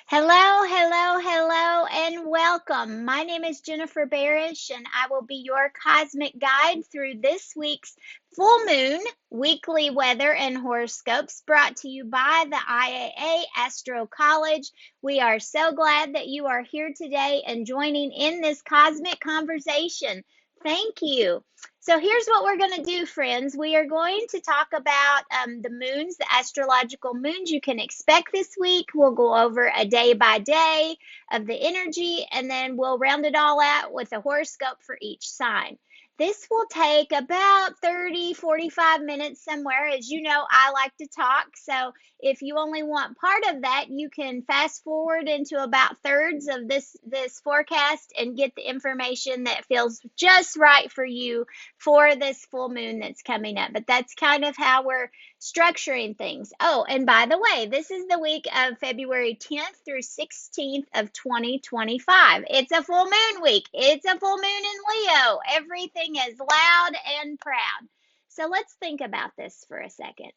Hello, hello, hello, and welcome. My name is Jennifer Barish, and I will be your cosmic guide through this week's full moon weekly weather and horoscopes brought to you by the IAA Astro College. We are so glad that you are here today and joining in this cosmic conversation. Thank you. So here's what we're going to do, friends. We are going to talk about the moons, the astrological moons you can expect this week. We'll go over a day by day of the energy, and then we'll round it all out with a horoscope for each sign. This will take about 30, 45 minutes somewhere. As you know, I like to talk. So if you only want part of that, you can fast forward into about thirds of this forecast and get the information that feels just right for you for this full moon that's coming up. But that's kind of how we're structuring things. Oh, and by the way, this is the week of February 10th through 16th of 2025. It's a full moon week. It's a full moon in Leo. Everything is loud and proud. So let's think about this for a second.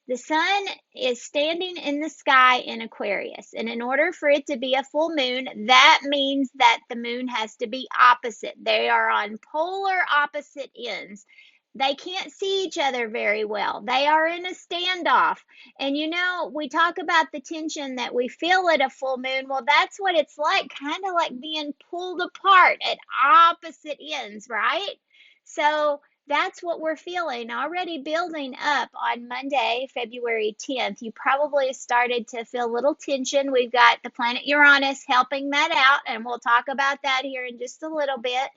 The sun is standing in the sky in Aquarius, and in order for it to be a full moon, that means that the moon has to be opposite. They are on polar opposite ends. They can't see each other very well. They are in a standoff. And we talk about the tension that we feel at a full moon. Well, that's what it's like, kind of like being pulled apart at opposite ends, right? So that's what we're feeling already building up on Monday, February 10th. You probably started to feel a little tension. We've got the planet Uranus helping that out, and we'll talk about that here in just a little bit.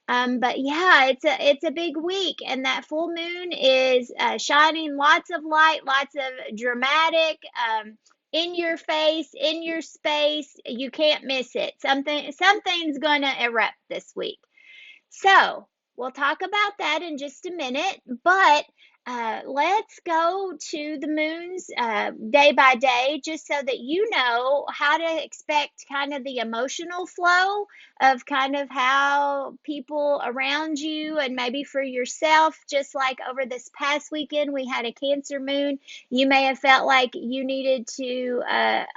But yeah, it's a big week, and that full moon is shining lots of light, lots of dramatic, in your face, in your space. You can't miss it. Something's gonna erupt this week. So we'll talk about that in just a minute, but let's go to the moons day by day, just so that you know how to expect kind of the emotional flow of kind of how people around you and maybe for yourself, just like over this past weekend, we had a Cancer moon. You may have felt like you needed to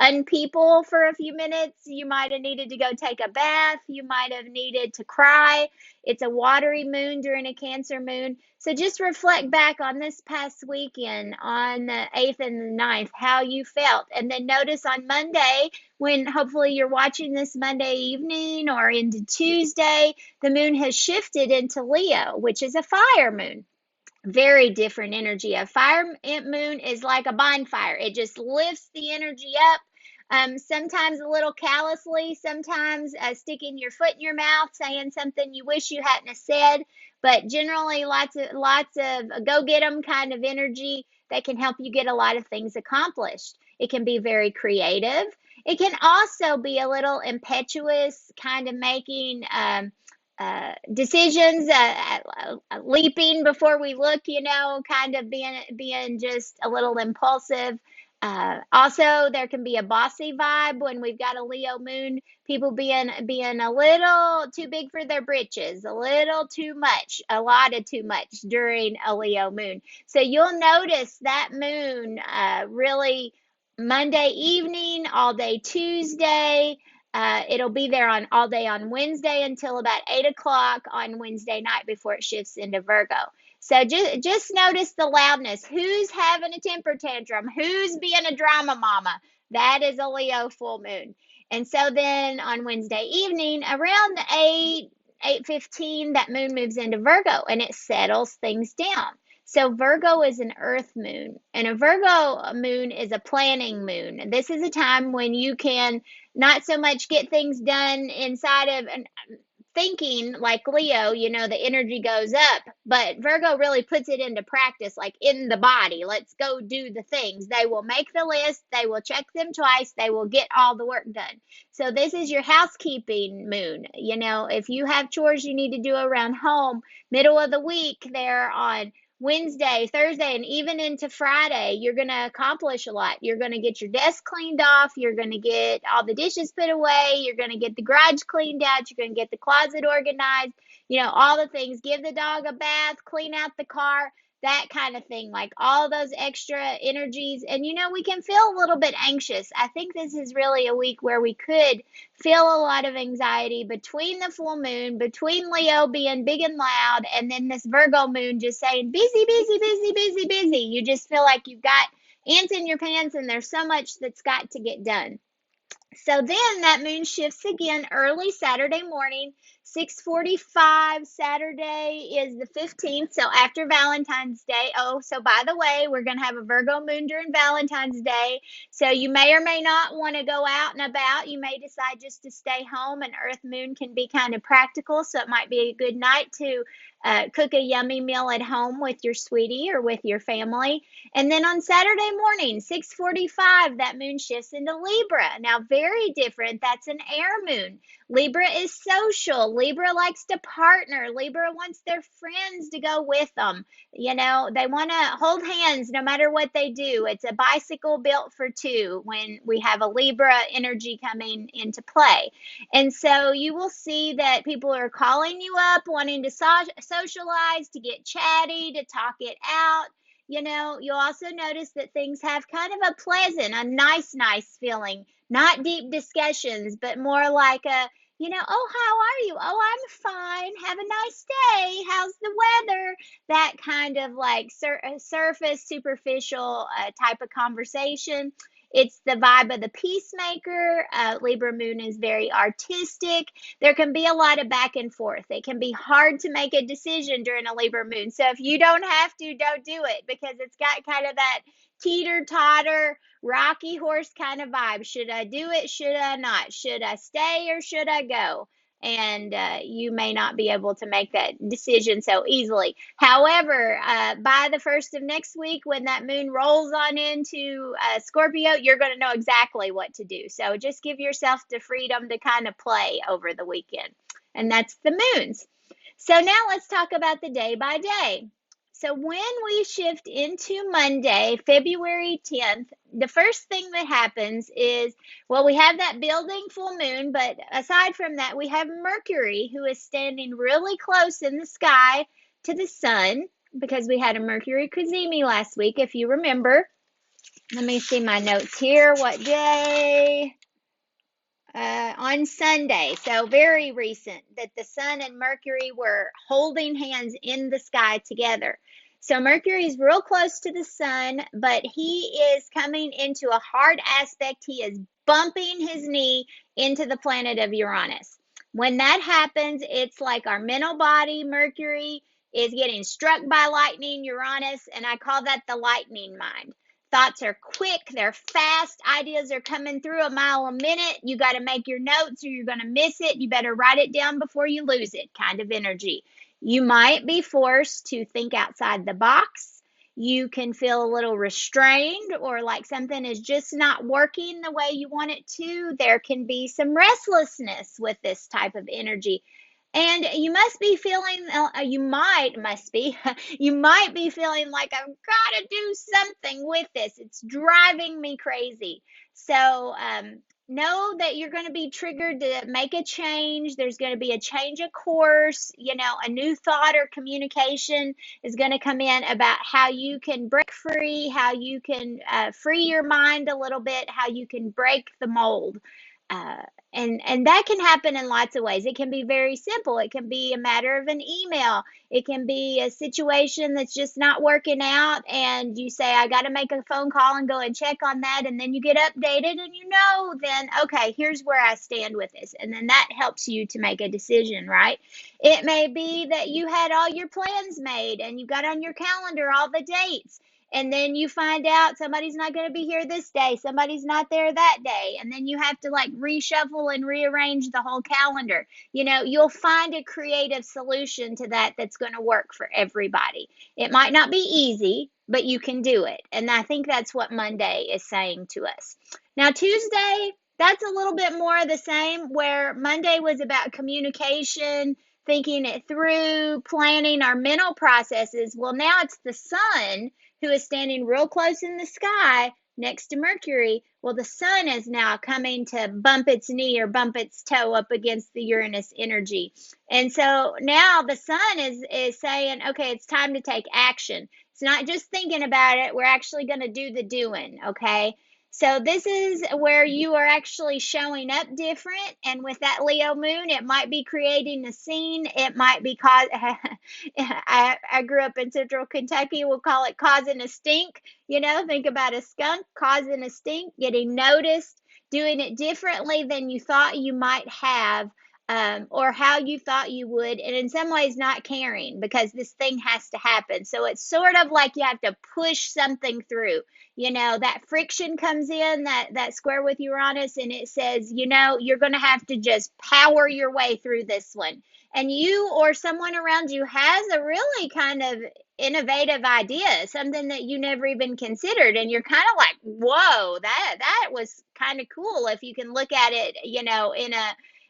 unpeople for a few minutes. You might have needed to go take a bath. You might have needed to cry. It's a watery moon during a Cancer moon. So just reflect back on this past weekend on the 8th and the 9th, how you felt. And then notice on Monday, when hopefully you're watching this Monday evening or into Tuesday, the moon has shifted into Leo, which is a fire moon. Very different energy. A fire moon is like a bonfire. It just lifts the energy up. Sometimes a little callously, sometimes sticking your foot in your mouth, saying something you wish you hadn't have said, but generally lots of go get 'em kind of energy that can help you get a lot of things accomplished. It can be very creative. It can also be a little impetuous, kind of making decisions, leaping before we look, kind of being just a little impulsive. Also, there can be a bossy vibe when we've got a Leo moon. People being a little too big for their britches, a little too much, a lot of too much during a Leo moon. So you'll notice that moon really Monday evening, all day Tuesday. It'll be there on all day on Wednesday until about 8 o'clock on Wednesday night before it shifts into Virgo. So just notice the loudness. Who's having a temper tantrum? Who's being a drama mama? That is a Leo full moon. And so then on Wednesday evening, around 8:15, that moon moves into Virgo and it settles things down. So Virgo is an earth moon, and a Virgo moon is a planning moon. This is a time when you can not so much get things done inside of and thinking like Leo, the energy goes up, but Virgo really puts it into practice, like in the body. Let's go do the things. They will make the list, they will check them twice, they will get all the work done. So this is your housekeeping moon. If you have chores you need to do around home, middle of the week, they're on Wednesday, Thursday, and even into Friday, you're going to accomplish a lot. You're going to get your desk cleaned off. You're going to get all the dishes put away. You're going to get the garage cleaned out. You're going to get the closet organized. All the things. Give the dog a bath, clean out the car. that kind of thing, like all those extra energies. And we can feel a little bit anxious. I think this is really a week where we could feel a lot of anxiety between the full moon, between Leo being big and loud, and then this Virgo moon just saying busy, busy, busy, busy, busy. You just feel like you've got ants in your pants and there's so much that's got to get done. So then that moon shifts again early Saturday morning, 6:45. Saturday is the 15th, so after Valentine's Day. Oh, so by the way, we're going to have a Virgo moon during Valentine's Day. So you may or may not want to go out and about. You may decide just to stay home. An Earth moon can be kind of practical, so it might be a good night to cook a yummy meal at home with your sweetie or with your family. And then on Saturday morning, 6:45, that moon shifts into Libra. Now, very different. That's an air moon. Libra is social. Libra likes to partner. Libra wants their friends to go with them. They want to hold hands no matter what they do. It's a bicycle built for two when we have a Libra energy coming into play. And so you will see that people are calling you up, wanting to socialize, to get chatty, to talk it out. You'll also notice that things have kind of a pleasant, a nice feeling, not deep discussions, but more like oh, how are you? Oh, I'm fine. Have a nice day. How's the weather? That kind of like surface, superficial type of conversation. It's the vibe of the peacemaker. Libra moon is very artistic. There can be a lot of back and forth. It can be hard to make a decision during a Libra moon. So if you don't have to, don't do it, because it's got kind of that teeter-totter, rocky horse kind of vibe. Should I do it? Should I not? Should I stay or should I go? And you may not be able to make that decision so easily. However, by the first of next week, when that moon rolls on into Scorpio, you're going to know exactly what to do. So just give yourself the freedom to kind of play over the weekend. And that's the moons. So now let's talk about the day by day. So when we shift into Monday, February 10th, the first thing that happens is, well, we have that building full moon, but aside from that, we have Mercury, who is standing really close in the sky to the sun, because we had a Mercury cazimi last week, if you remember. Let me see my notes here. What day? On Sunday, so very recent, that the sun and Mercury were holding hands in the sky together. So Mercury is real close to the sun, but he is coming into a hard aspect. He is bumping his knee into the planet of Uranus. When that happens, it's like our mental body, Mercury, is getting struck by lightning, Uranus, and I call that the lightning mind. Thoughts are quick, they're fast, ideas are coming through a mile a minute. You got to make your notes or you're going to miss it. You better write it down before you lose it, kind of energy. You might be forced to think outside the box. You can feel a little restrained, or like something is just not working the way you want it to. There can be some restlessness with this type of energy. And you must be feeling, you might be feeling like, I've got to do something with this. It's driving me crazy. So know that you're going to be triggered to make a change. There's going to be a change of course. A new thought or communication is going to come in about how you can break free, how you can free your mind a little bit, how you can break the mold. And that can happen in lots of ways. It can be very simple. It can be a matter of an email. It can be a situation that's just not working out, and you say, I got to make a phone call and go and check on that. And then you get updated and then, okay, here's where I stand with this. And then that helps you to make a decision, right? It may be that you had all your plans made and you got on your calendar all the dates. And then you find out somebody's not going to be here this day, somebody's not there that day, and then you have to like reshuffle and rearrange the whole calendar. You'll find a creative solution to that that's going to work for everybody. It might not be easy, but you can do it. And I think that's what Monday is saying to us. Now, Tuesday, that's a little bit more of the same, where Monday was about communication, thinking it through, planning our mental processes. Well, now it's the sun who is standing real close in the sky next to Mercury. Well, the sun is now coming to bump its knee or bump its toe up against the Uranus energy. And so now the sun is saying, okay, it's time to take action. It's not just thinking about it. We're actually going to do the doing, okay? So this is where you are actually showing up different. And with that Leo moon, it might be creating a scene. It might be I grew up in central Kentucky. We'll call it causing a stink. Think about a skunk causing a stink, getting noticed, doing it differently than you thought you might have, or how you thought you would, and in some ways not caring because this thing has to happen. So it's sort of like you have to push something through. That friction comes in, that square with Uranus, and it says, you're going to have to just power your way through this one. And you or someone around you has a really kind of innovative idea, something that you never even considered, and you're kind of like, whoa, that was kind of cool if you can look at it,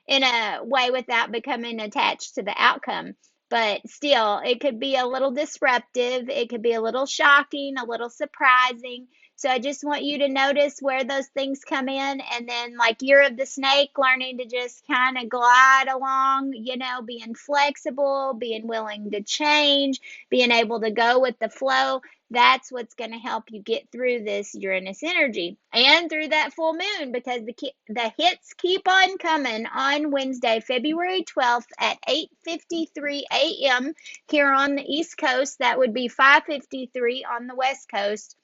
in a way without becoming attached to the outcome. But still, it could be a little disruptive, it could be a little shocking, a little surprising. So I just want you to notice where those things come in, and then, like Year of the Snake, learning to just kind of glide along, being flexible, being willing to change, being able to go with the flow. That's what's going to help you get through this Uranus energy and through that full moon, because the hits keep on coming on Wednesday, February 12th at 8:53 a.m. here on the East Coast. That would be 5:53 on the West Coast.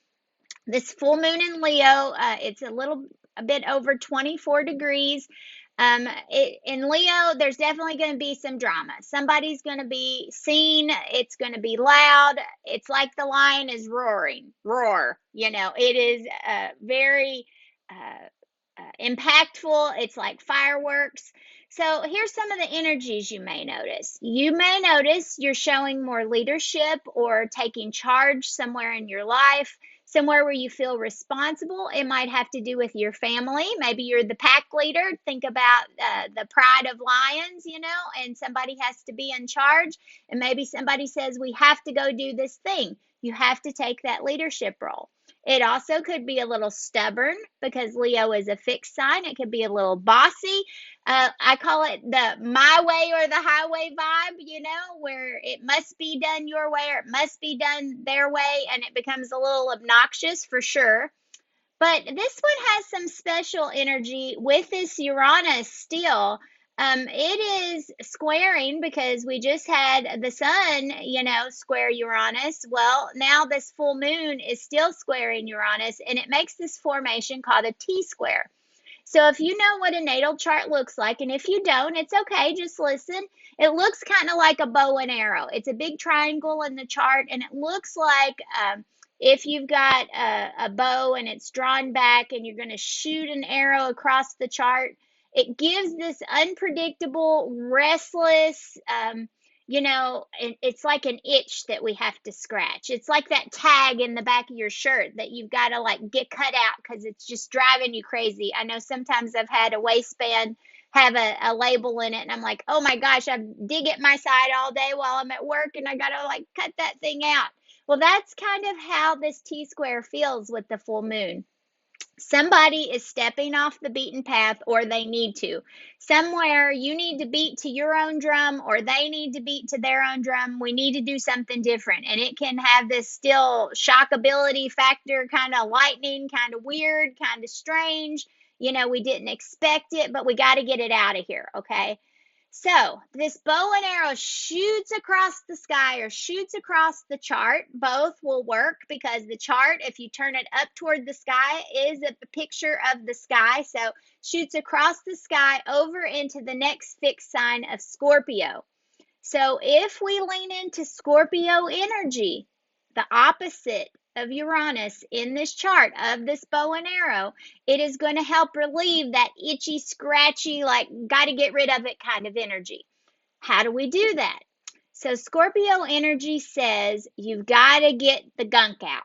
This full moon in Leo, it's a bit over 24 degrees. In Leo, there's definitely going to be some drama. Somebody's going to be seen. It's going to be loud. It's like the lion is roaring. Roar. It is very impactful. It's like fireworks. So here's some of the energies you may notice. You may notice you're showing more leadership or taking charge somewhere in your life, somewhere where you feel responsible. It might have to do with your family. Maybe you're the pack leader. Think about the pride of lions, and somebody has to be in charge. And maybe somebody says, we have to go do this thing. You have to take that leadership role. It also could be a little stubborn because Leo is a fixed sign. It could be a little bossy. I call it the my way or the highway vibe, where it must be done your way or it must be done their way, and it becomes a little obnoxious for sure. But this one has some special energy with this Uranus still. It is squaring because we just had the sun, square Uranus. Well, now this full moon is still squaring Uranus, and it makes this formation called a T-square. So if you know what a natal chart looks like, and if you don't, it's okay, just listen. It looks kind of like a bow and arrow. It's a big triangle in the chart, and it looks like if you've got a bow and it's drawn back and you're going to shoot an arrow across the chart, it gives this unpredictable, restless, it's like an itch that we have to scratch. It's like that tag in the back of your shirt that you've got to like get cut out because it's just driving you crazy. I know sometimes I've had a waistband have a label in it, and I'm like, oh my gosh, I dig at my side all day while I'm at work, and I got to like cut that thing out. Well, that's kind of how this T-square feels with the full moon. Somebody is stepping off the beaten path, or they need to. Somewhere you need to beat to your own drum, or they need to beat to their own drum. We need to do something different. And it can have this still shockability factor, kind of lightning, kind of weird, kind of strange. We didn't expect it, but we got to get it out of here, okay? So this bow and arrow shoots across the sky or shoots across the chart. Both will work because the chart, if you turn it up toward the sky, is a picture of the sky. So shoots across the sky over into the next fixed sign of Scorpio. So if we lean into Scorpio energy, the opposite of Uranus in this chart of this bow and arrow, it is going to help relieve that itchy, scratchy, like got to get rid of it kind of energy. How do we do that? So Scorpio energy says you've got to get the gunk out,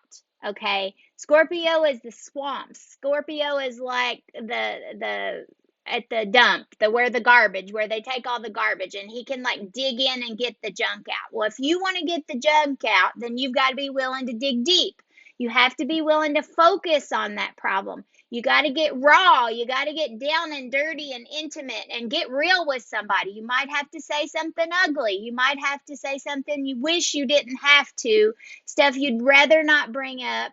okay? Scorpio is the swamps. Scorpio is like the at the dump, where they take all the garbage, and he can like dig in and get the junk out. Well, if you want to get the junk out, then you've got to be willing to dig deep. You have to be willing to focus on that problem. You got to get raw. You got to get down and dirty and intimate and get real with somebody. You might have to say something ugly. You might have to say something you wish you didn't have to, stuff you'd rather not bring up,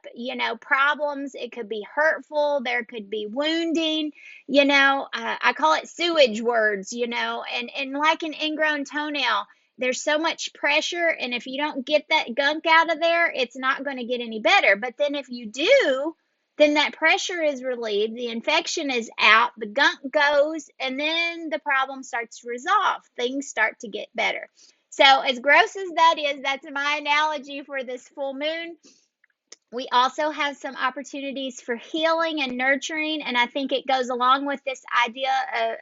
problems. It could be hurtful. There could be wounding, I call it sewage words, and like an ingrown toenail, there's so much pressure. And if you don't get that gunk out of there, it's not going to get any better. But then if you do, then that pressure is relieved, the infection is out, the gunk goes, and then the problem starts to resolve. Things start to get better. So, as gross as that is, that's my analogy for this full moon. We also have some opportunities for healing and nurturing, and I think it goes along with this idea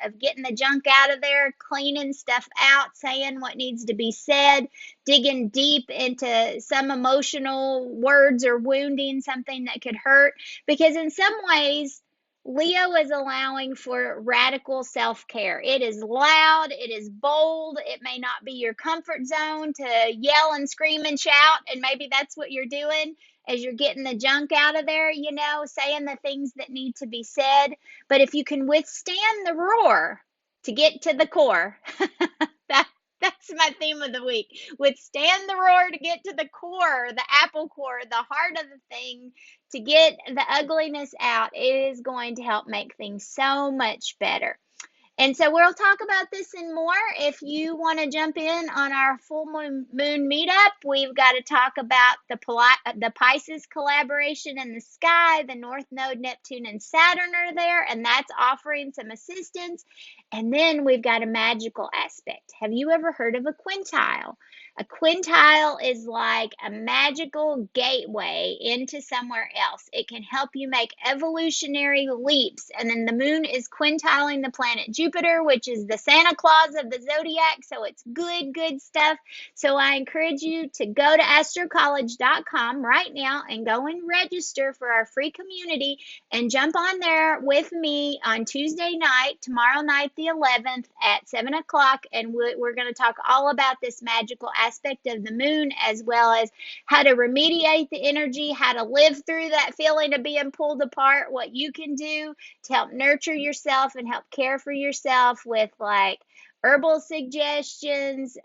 of getting the junk out of there, cleaning stuff out, saying what needs to be said, digging deep into some emotional words or wounding, something that could hurt. Because in some ways, Leo is allowing for radical self-care. It is loud, it is bold, it may not be your comfort zone to yell and scream and shout, and maybe that's what you're doing as you're getting the junk out of there, saying the things that need to be said. But if you can withstand the roar to get to the core, that's my theme of the week. Withstand the roar to get to the core, the apple core, the heart of the thing, to get the ugliness out. It is going to help make things so much better. And so we'll talk about this and more. If you want to jump in on our full moon meetup, we've got to talk about the Pisces collaboration in the sky. The North Node, Neptune, and Saturn are there, and that's offering some assistance. And then we've got a magical aspect. Have you ever heard of a quintile? A quintile is like a magical gateway into somewhere else. It can help you make evolutionary leaps. And then the moon is quintiling the planet Jupiter, which is the Santa Claus of the zodiac. So it's good, good stuff. So I encourage you to go to astrocollege.com right now and go and register for our free community and jump on there with me on Tuesday night, tomorrow night, the 11th at 7 o'clock. And we're going to talk all about this magical aspect of the moon, as well as how to remediate the energy, how to live through that feeling of being pulled apart, what you can do to help nurture yourself and help care for yourself with like herbal suggestions,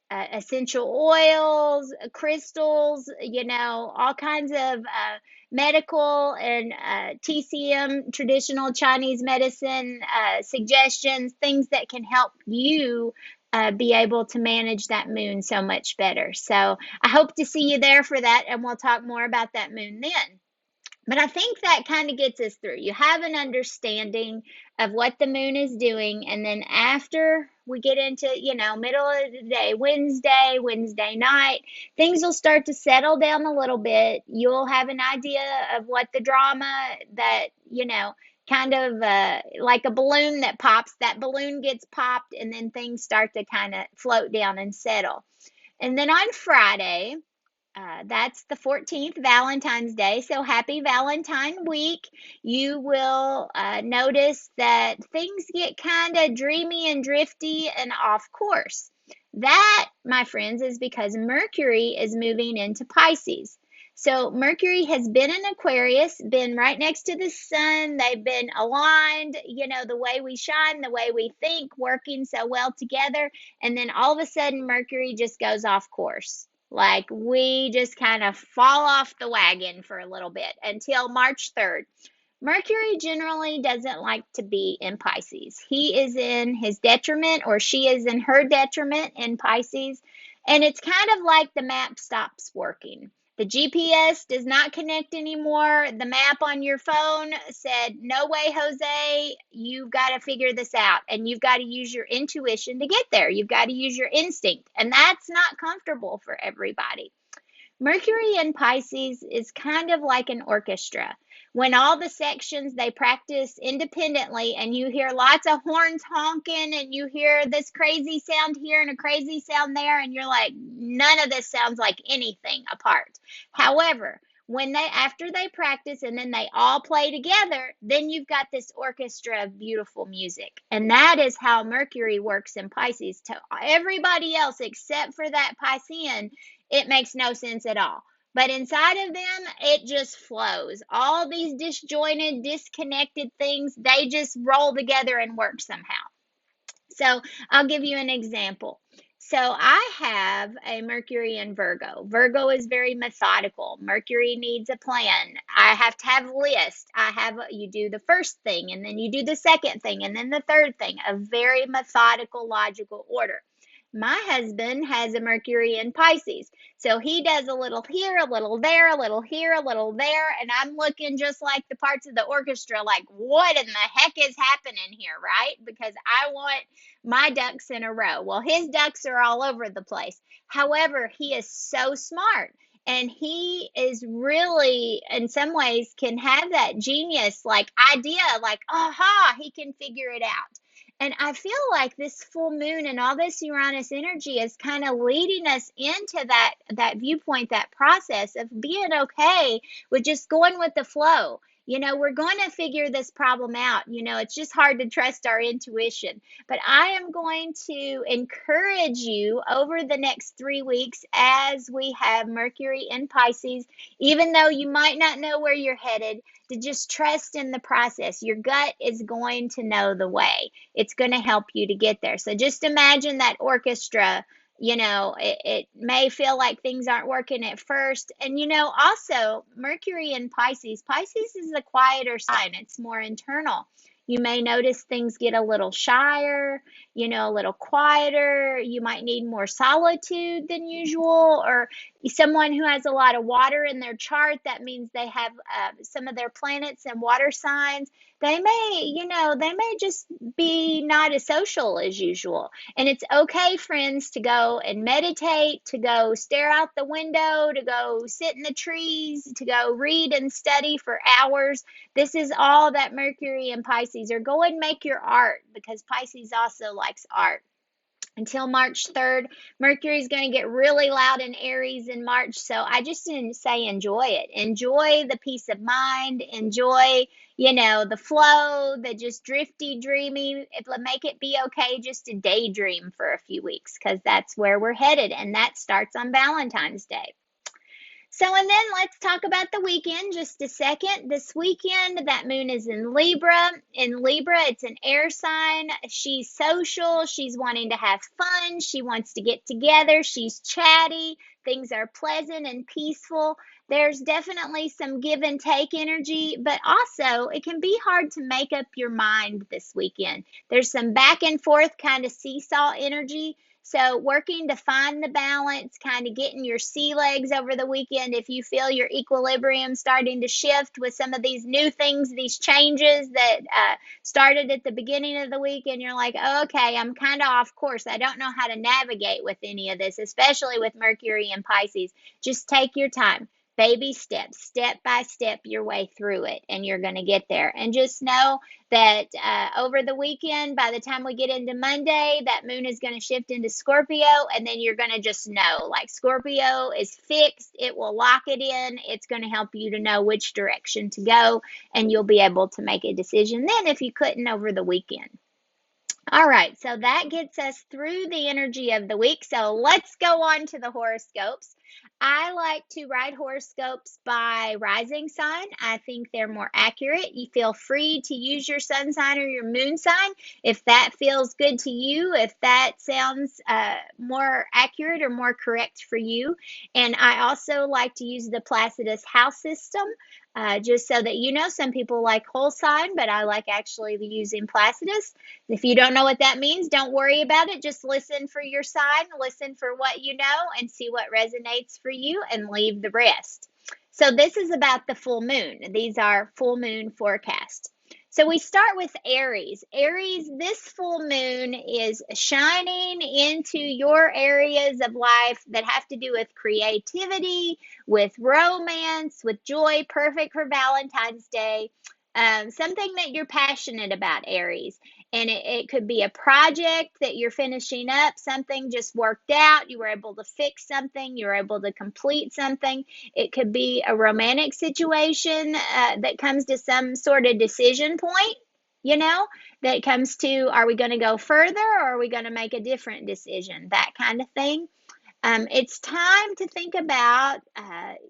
essential oils, crystals, all kinds of medical and TCM, traditional Chinese medicine suggestions, things that can help you be able to manage that moon so much better. So I hope to see you there for that, and we'll talk more about that moon then. But I think that kind of gets us through. You have an understanding of what the moon is doing, and then after we get into, middle of the day, Wednesday night, things will start to settle down a little bit. You'll have an idea of what the drama that, kind of like a balloon that pops, that balloon gets popped, and then things start to kind of float down and settle. And then on Friday, that's the 14th, Valentine's Day. So happy Valentine week. You will notice that things get kind of dreamy and drifty and off course. That, my friends, is because Mercury is moving into Pisces. So Mercury has been in Aquarius, been right next to the sun. They've been aligned, the way we shine, the way we think, working so well together. And then all of a sudden, Mercury just goes off course. Like we just kind of fall off the wagon for a little bit until March 3rd. Mercury generally doesn't like to be in Pisces. He is in his detriment, or she is in her detriment in Pisces. And it's kind of like the map stops working. The GPS does not connect anymore. The map on your phone said, no way, Jose, you've got to figure this out. And you've got to use your intuition to get there. You've got to use your instinct. And that's not comfortable for everybody. Mercury in Pisces is kind of like an orchestra. When all the sections, they practice independently, and you hear lots of horns honking, and you hear this crazy sound here and a crazy sound there, and you're like, none of this sounds like anything apart. However, after they practice and then they all play together, then you've got this orchestra of beautiful music. And that is how Mercury works in Pisces. To everybody else except for that Piscean, it makes no sense at all. But inside of them, it just flows. All these disjointed, disconnected things, they just roll together and work somehow. So I'll give you an example. So I have a Mercury in Virgo. Virgo is very methodical. Mercury needs a plan. I have to have a list. You do the first thing, and then you do the second thing, and then the third thing, a very methodical, logical order. My husband has a Mercury in Pisces. So he does a little here, a little there, a little here, a little there. And I'm looking just like the parts of the orchestra, like, what in the heck is happening here, right? Because I want my ducks in a row. Well, his ducks are all over the place. However, he is so smart. And he is really, in some ways, can have that genius like idea, like, aha, he can figure it out. And I feel like this full moon and all this Uranus energy is kind of leading us into that viewpoint, that process of being okay with just going with the flow. We're going to figure this problem out. It's just hard to trust our intuition. But I am going to encourage you over the next 3 weeks as we have Mercury in Pisces, even though you might not know where you're headed, to just trust in the process. Your gut is going to know the way. It's going to help you to get there. So just imagine that orchestra. It may feel like things aren't working at first. And, also Mercury in Pisces is a quieter sign. It's more internal. You may notice things get a little shyer, a little quieter. You might need more solitude than usual, or someone who has a lot of water in their chart. That means they have some of their planets and water signs. They may just be not as social as usual. And it's okay, friends, to go and meditate, to go stare out the window, to go sit in the trees, to go read and study for hours. This is all that Mercury and Pisces, or go and make your art, because Pisces also likes art. Until March 3rd, Mercury is going to get really loud in Aries in March. So I just didn't say enjoy it. Enjoy the peace of mind. Enjoy, the flow, the just drifty, dreamy. Make it be okay just to daydream for a few weeks, because that's where we're headed. And that starts on Valentine's Day. So, and then let's talk about the weekend just a second. This weekend, that moon is in Libra. In Libra, it's an air sign. She's social. She's wanting to have fun. She wants to get together. She's chatty. Things are pleasant and peaceful. There's definitely some give and take energy, but also it can be hard to make up your mind this weekend. There's some back and forth kind of seesaw energy. So working to find the balance, kind of getting your sea legs over the weekend. If you feel your equilibrium starting to shift with some of these new things, these changes that started at the beginning of the week, and you're like, oh, okay, I'm kind of off course. I don't know how to navigate with any of this, especially with Mercury and Pisces. Just take your time. Baby steps, step by step, your way through it, and you're going to get there. And just know that over the weekend, by the time we get into Monday, that moon is going to shift into Scorpio, and then you're going to just know, like, Scorpio is fixed. It will lock it in. It's going to help you to know which direction to go, and you'll be able to make a decision then if you couldn't over the weekend. All right, so that gets us through the energy of the week. So let's go on to the horoscopes. I like to write horoscopes by rising sign. I think they're more accurate. You feel free to use your sun sign or your moon sign if that feels good to you, if that sounds more accurate or more correct for you. And I also like to use the Placidus house system. Just so that some people like whole sign, but I like actually using Placidus. If you don't know what that means, don't worry about it. Just listen for your sign, listen for what you know, and see what resonates for you, and leave the rest. So this is about the full moon. These are full moon forecasts. So we start with Aries. Aries, this full moon is shining into your areas of life that have to do with creativity, with romance, with joy, perfect for Valentine's Day. Something that you're passionate about, Aries. And it could be a project that you're finishing up, something just worked out, you were able to fix something, you were able to complete something. It could be a romantic situation that comes to some sort of decision point, that comes to, are we going to go further, or are we going to make a different decision? That kind of thing. It's time to think about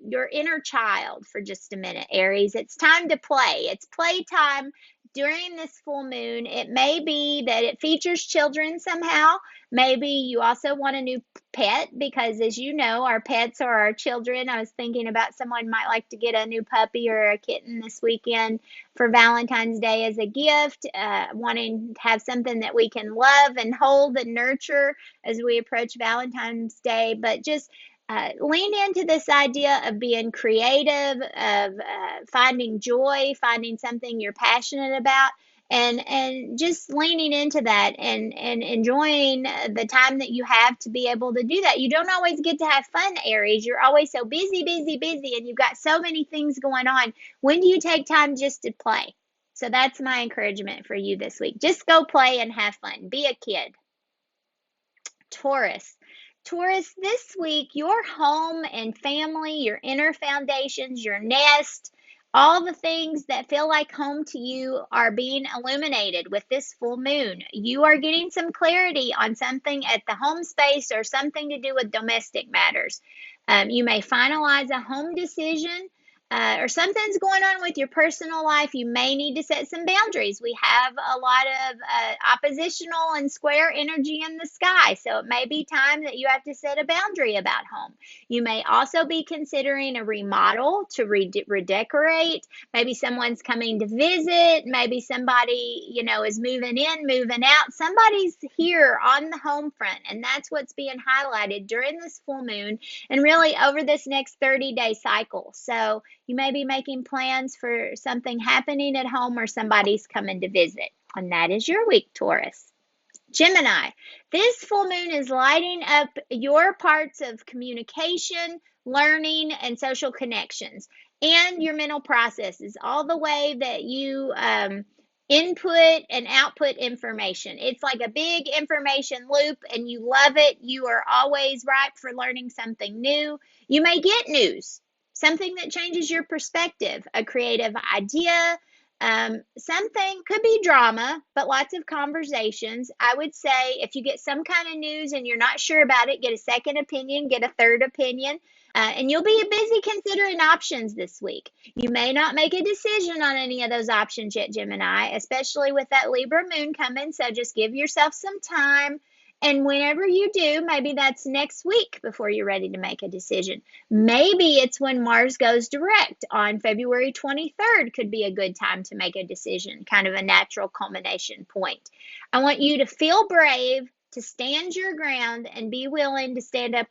your inner child for just a minute, Aries. It's time to play. It's playtime during this full moon. It may be that it features children somehow. Maybe you also want a new pet because, as you know, our pets are our children. I was thinking about someone might like to get a new puppy or a kitten this weekend for Valentine's Day as a gift, wanting to have something that we can love and hold and nurture as we approach Valentine's Day, but just lean into this idea of being creative, of finding joy, finding something you're passionate about. And just leaning into that and enjoying the time that you have to be able to do that. You don't always get to have fun, Aries. You're always so busy, busy, busy, and you've got so many things going on. When do you take time just to play? So that's my encouragement for you this week. Just go play and have fun. Be a kid. Taurus. Taurus, this week, your home and family, your inner foundations, your nest, all the things that feel like home to you are being illuminated with this full moon. You are getting some clarity on something at the home space or something to do with domestic matters. You may finalize a home decision. Or something's going on with your personal life, you may need to set some boundaries. We have a lot of oppositional and square energy in the sky, so it may be time that you have to set a boundary about home. You may also be considering a remodel to redecorate. Maybe someone's coming to visit. Maybe somebody, is moving in, moving out. Somebody's here on the home front, and that's what's being highlighted during this full moon and really over this next 30-day cycle. So you may be making plans for something happening at home or somebody's coming to visit. And that is your week, Taurus. Gemini, this full moon is lighting up your parts of communication, learning, and social connections, and your mental processes, all the way that you input and output information. It's like a big information loop, and you love it. You are always ripe for learning something new. You may get news, something that changes your perspective, a creative idea, something could be drama, but lots of conversations. I would say if you get some kind of news and you're not sure about it, get a second opinion, get a third opinion, and you'll be busy considering options this week. You may not make a decision on any of those options yet, Gemini, especially with that Libra moon coming. So just give yourself some time. And whenever you do, maybe that's next week before you're ready to make a decision. Maybe it's when Mars goes direct on February 23rd, could be a good time to make a decision, kind of a natural culmination point. I want you to feel brave, to stand your ground, and be willing to stand up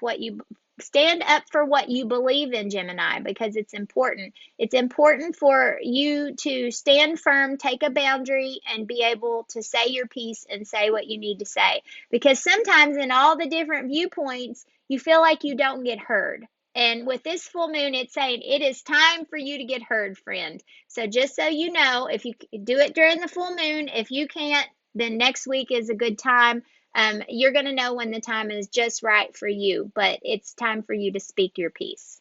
for what you believe in, Gemini, because it's important. It's important for you to stand firm, take a boundary, and be able to say your piece and say what you need to say. Because sometimes in all the different viewpoints, you feel like you don't get heard. And with this full moon, it's saying it is time for you to get heard, friend. So just so you know, if you do it during the full moon, if you can't, then next week is a good time. You're going to know when the time is just right for you, but it's time for you to speak your piece.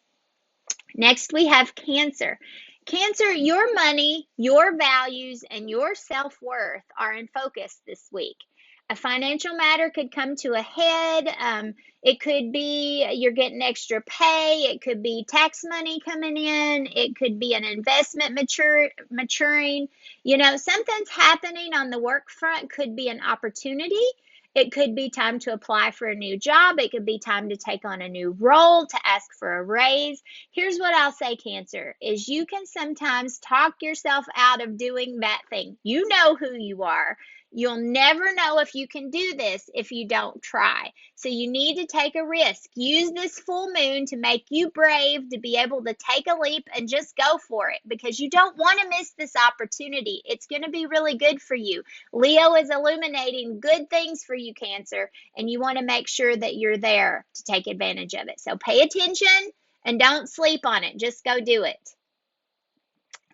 Next, we have Cancer. Cancer, your money, your values, and your self-worth are in focus this week. A financial matter could come to a head. It could be you're getting extra pay. It could be tax money coming in. It could be an investment maturing. Something's happening on the work front. Could be an opportunity. It could be time to apply for a new job. It could be time to take on a new role, to ask for a raise. Here's what I'll say, Cancer, is you can sometimes talk yourself out of doing that thing. You know who you are. You'll never know if you can do this if you don't try. So you need to take a risk. Use this full moon to make you brave, to be able to take a leap and just go for it, because you don't want to miss this opportunity. It's going to be really good for you. Leo is illuminating good things for you, Cancer, and you want to make sure that you're there to take advantage of it. So pay attention and don't sleep on it. Just go do it.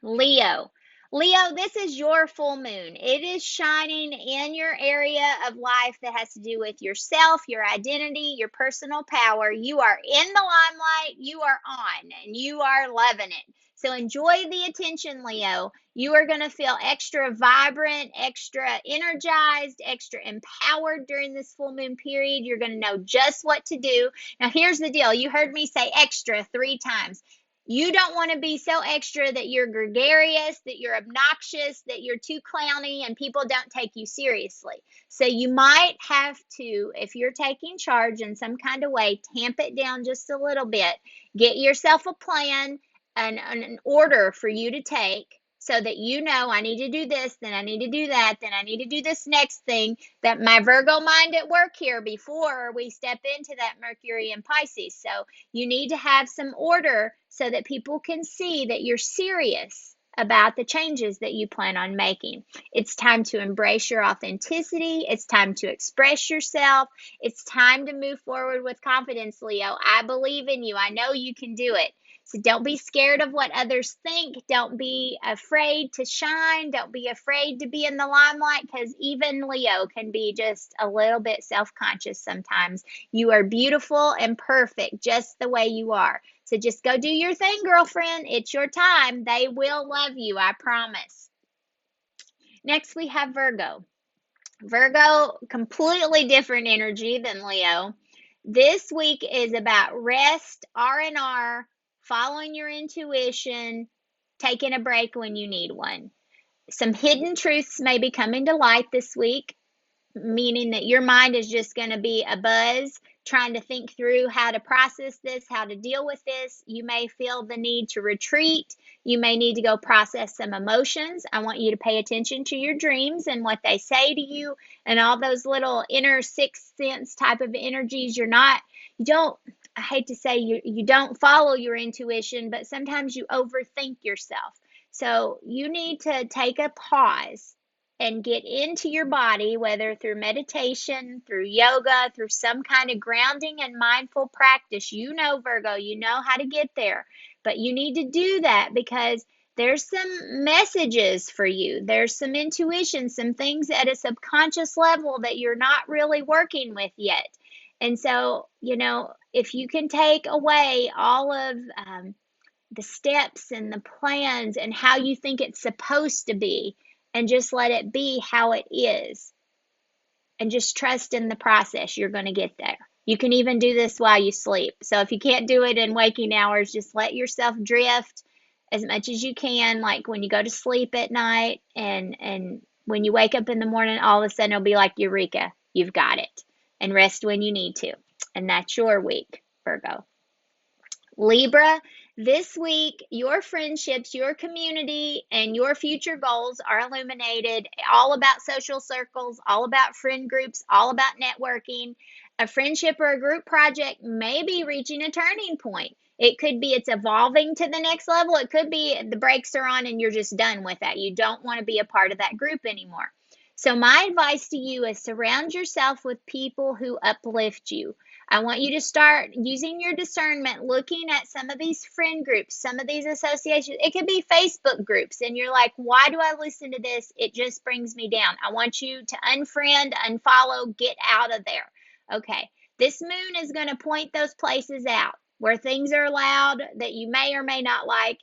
Leo. Leo, this is your full moon. It is shining in your area of life that has to do with yourself, your identity, your personal power. You are in the limelight, you are on, and you are loving it. So enjoy the attention, Leo. You are going to feel extra vibrant, extra energized, extra empowered during this full moon period. You're going to know just what to do. Now, here's the deal. You heard me say extra 3 times. You don't want to be so extra that you're gregarious, that you're obnoxious, that you're too clowny, and people don't take you seriously. So you might have to, if you're taking charge in some kind of way, tamp it down just a little bit. Get yourself a plan, an order for you to take, so that you know, I need to do this, then I need to do that, then I need to do this next thing. That my Virgo mind at work here before we step into that Mercury and Pisces. So you need to have some order so that people can see that you're serious about the changes that you plan on making. It's time to embrace your authenticity. It's time to express yourself. It's time to move forward with confidence, Leo. I believe in you. I know you can do it. So don't be scared of what others think. Don't be afraid to shine. Don't be afraid to be in the limelight, because even Leo can be just a little bit self-conscious sometimes. You are beautiful and perfect just the way you are. So just go do your thing, girlfriend. It's your time. They will love you, I promise. Next, we have Virgo. Virgo, completely different energy than Leo. This week is about rest, R&R, following your intuition, taking a break when you need one. Some hidden truths may be coming to light this week, meaning that your mind is just going to be a buzz trying to think through how to process this, how to deal with this. You may feel the need to retreat. You may need to go process some emotions. I want you to pay attention to your dreams and what they say to you, and all those little inner sixth sense type of energies. I hate to say you don't follow your intuition, but sometimes you overthink yourself. So you need to take a pause and get into your body, whether through meditation, through yoga, through some kind of grounding and mindful practice. You know, Virgo, you know how to get there, but you need to do that because there's some messages for you. There's some intuition, some things at a subconscious level that you're not really working with yet. And so, if you can take away all of the steps and the plans and how you think it's supposed to be, and just let it be how it is, and just trust in the process, you're going to get there. You can even do this while you sleep. So if you can't do it in waking hours, just let yourself drift as much as you can, like when you go to sleep at night, and when you wake up in the morning, all of a sudden it'll be like eureka, you've got it. And rest when you need to. And that's your week, Virgo. Libra, this week, your friendships, your community, and your future goals are illuminated. All about social circles, all about friend groups, all about networking. A friendship or a group project may be reaching a turning point. It could be it's evolving to the next level. It could be the brakes are on and you're just done with that. You don't want to be a part of that group anymore. So my advice to you is surround yourself with people who uplift you. I want you to start using your discernment, looking at some of these friend groups, some of these associations. It could be Facebook groups, and you're like, why do I listen to this? It just brings me down. I want you to unfriend, unfollow, get out of there. Okay, this moon is going to point those places out where things are allowed that you may or may not like.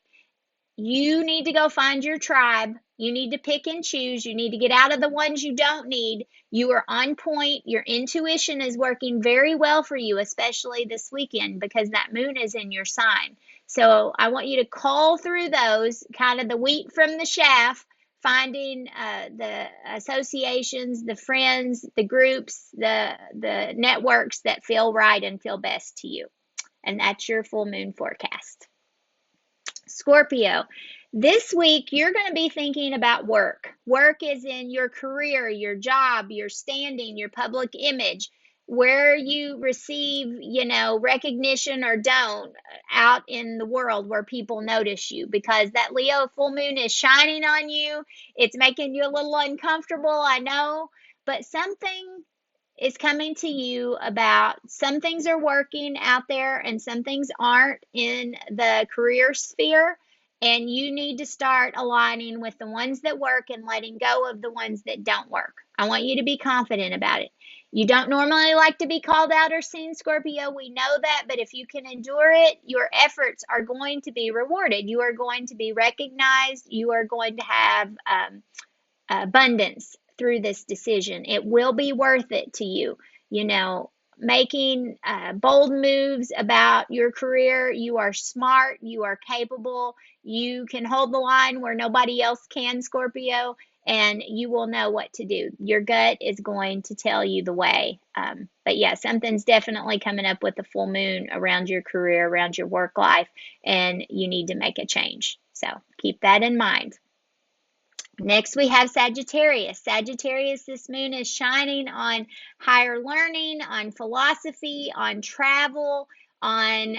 You need to go find your tribe. You need to pick and choose. You need to get out of the ones you don't need. You are on point. Your intuition is working very well for you, especially this weekend, because that moon is in your sign. So I want you to cull through those, kind of the wheat from the chaff, finding the associations, the friends, the groups, the networks that feel right and feel best to you. And that's your full moon forecast. Scorpio, this week you're going to be thinking about work. Work is in your career, your job, your standing, your public image, where you receive, recognition or don't out in the world where people notice you, because that Leo full moon is shining on you. It's making you a little uncomfortable, I know, but something is coming to you about some things are working out there and some things aren't in the career sphere. and you need to start aligning with the ones that work and letting go of the ones that don't work. I want you to be confident about it. You don't normally like to be called out or seen, Scorpio. We know that, but if you can endure it, your efforts are going to be rewarded. You are going to be recognized. You are going to have abundance through this decision. It will be worth it to you. You know, making bold moves about your career. You are smart. You are capable. You can hold the line where nobody else can, Scorpio, and you will know what to do. Your gut is going to tell you the way. But yeah, something's definitely coming up with the full moon around your career, around your work life, and you need to make a change. So keep that in mind. Next, we have Sagittarius. Sagittarius, this moon is shining on higher learning, on philosophy, on travel, on,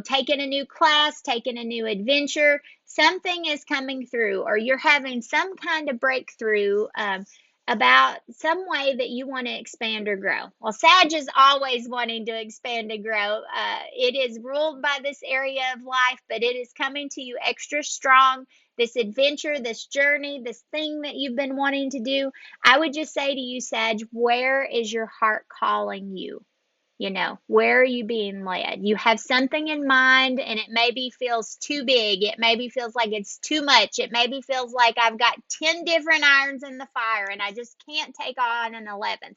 taking a new class, taking a new adventure. Something is coming through, or you're having some kind of breakthrough about some way that you want to expand or grow. Well, Sag is always wanting to expand and grow. It is ruled by this area of life, but it is coming to you extra strong. This adventure, this journey, this thing that you've been wanting to do. I would just say to you, Sag, where is your heart calling you? Where are you being led? You have something in mind and it maybe feels too big. It maybe feels like it's too much. It maybe feels like I've got 10 different irons in the fire and I just can't take on an 11th.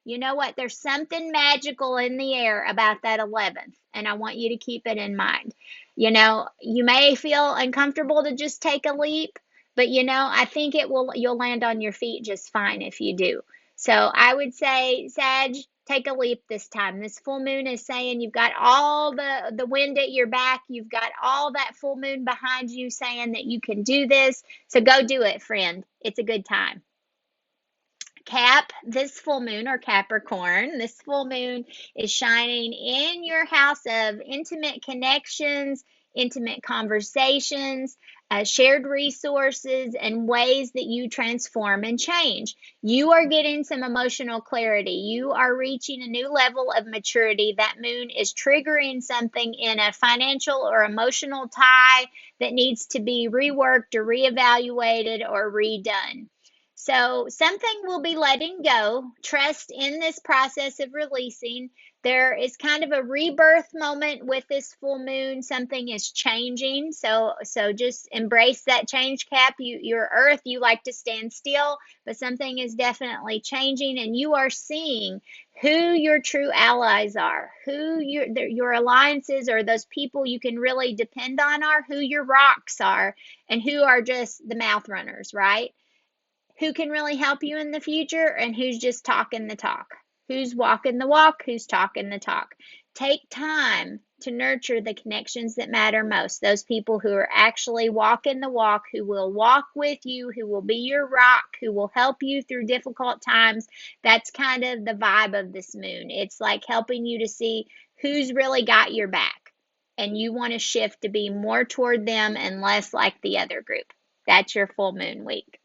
You know what? There's something magical in the air about that 11th, and I want you to keep it in mind. You may feel uncomfortable to just take a leap, but I think you'll land on your feet just fine if you do. So I would say, Sag, take a leap this time. This full moon is saying you've got all the wind at your back. You've got all that full moon behind you saying that you can do this. So go do it, friend. It's a good time. Cap, this full moon, or Capricorn, this full moon is shining in your house of intimate connections, intimate conversations, shared resources, and ways that you transform and change. You are getting some emotional clarity. You are reaching a new level of maturity. That moon is triggering something in a financial or emotional tie that needs to be reworked or reevaluated or redone. So something will be letting go. Trust in this process of releasing. There is kind of a rebirth moment with this full moon. Something is changing. So just embrace that change, Cap. Your earth, you like to stand still, but something is definitely changing and you are seeing who your true allies are, who your alliances or those people you can really depend on are, who your rocks are, and who are just the mouth runners, right? Who can really help you in the future and who's just talking the talk. Who's walking the walk, who's talking the talk. Take time to nurture the connections that matter most. Those people who are actually walking the walk, who will walk with you, who will be your rock, who will help you through difficult times. That's kind of the vibe of this moon. It's like helping you to see who's really got your back. And you want to shift to be more toward them and less like the other group. That's your full moon week.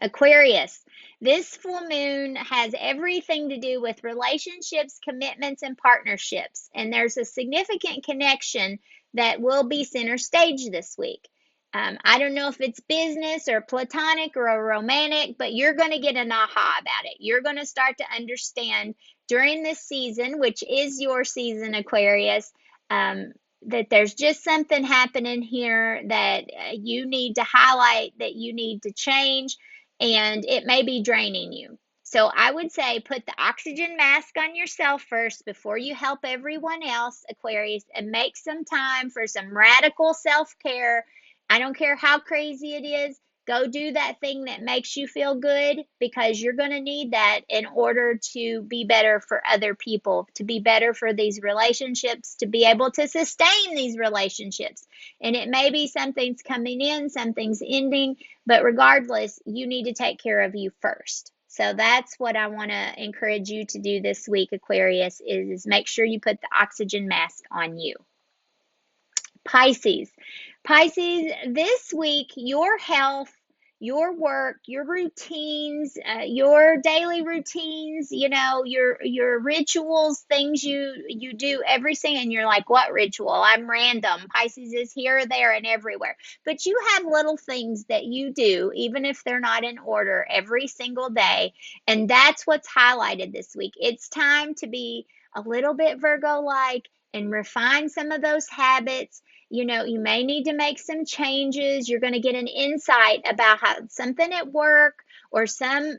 Aquarius, this full moon has everything to do with relationships, commitments, and partnerships. And there's a significant connection that will be center stage this week. I don't know if it's business or platonic or a romantic, but you're going to get an aha about it. You're going to start to understand during this season, which is your season, Aquarius, that there's just something happening here that you need to highlight, that you need to change, and it may be draining you. So I would say put the oxygen mask on yourself first before you help everyone else, Aquarius, and make some time for some radical self-care. I don't care how crazy it is. Go do that thing that makes you feel good because you're going to need that in order to be better for other people, to be better for these relationships, to be able to sustain these relationships. And it may be something's coming in, something's ending, but regardless, you need to take care of you first. So that's what I want to encourage you to do this week, Aquarius, is make sure you put the oxygen mask on you. Pisces. Pisces, this week, your health, your work, your routines, your daily routines, your rituals, things you do every single, and you're like, what ritual? I'm random. Pisces is here, there, and everywhere. But you have little things that you do, even if they're not in order, every single day. And that's what's highlighted this week. It's time to be a little bit Virgo like and refine some of those habits. You may need to make some changes. You're going to get an insight about how something at work or some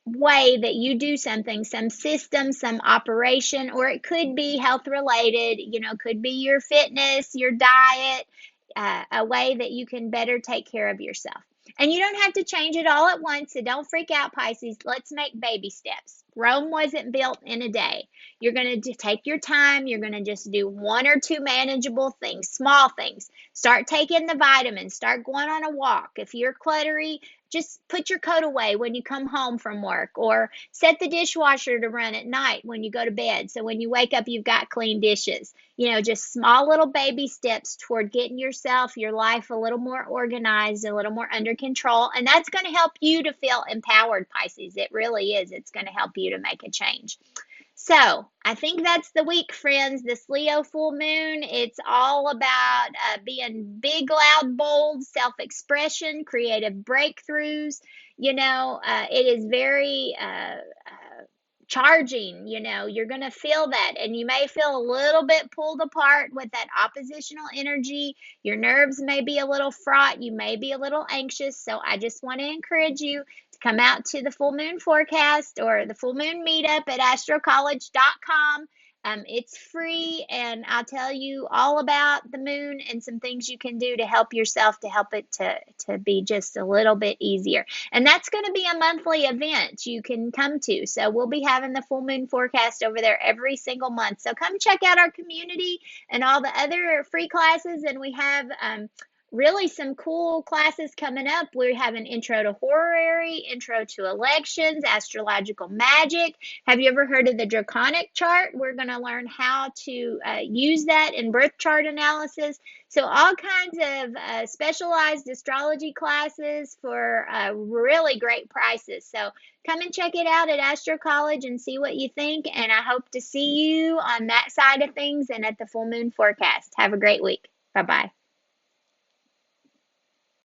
way that you do something, some system, some operation, or it could be health related, could be your fitness, your diet, a way that you can better take care of yourself. And you don't have to change it all at once, so don't freak out, Pisces. Let's make baby steps. Rome wasn't built in a day. You're going to take your time. You're going to just do one or two manageable things, small things. Start taking the vitamins. Start going on a walk. If you're cluttery, just put your coat away when you come home from work, or set the dishwasher to run at night when you go to bed. So when you wake up, you've got clean dishes. Just small little baby steps toward getting yourself, your life a little more organized, a little more under control. And that's going to help you to feel empowered, Pisces. It really is. It's going to help you to make a change. So I think that's the week, friends. This Leo full moon, it's all about being big, loud, bold, self-expression, creative breakthroughs. It is very charging. You're going to feel that, and you may feel a little bit pulled apart with that oppositional energy. Your nerves may be a little fraught. You may be a little anxious. So I just want to encourage you to come out to the full moon forecast or the full moon meetup at astrocollege.com. It's free, and I'll tell you all about the moon and some things you can do to help yourself, to help it to be just a little bit easier. And that's going to be a monthly event you can come to. So we'll be having the full moon forecast over there every single month. So come check out our community and all the other free classes. And we have really some cool classes coming up. We have an intro to horary, intro to elections, astrological magic. Have you ever heard of the draconic chart? We're going to learn how to use that in birth chart analysis. So all kinds of specialized astrology classes for really great prices. So come and check it out at Astro College and see what you think. And I hope to see you on that side of things and at the full moon forecast. Have a great week. Bye-bye.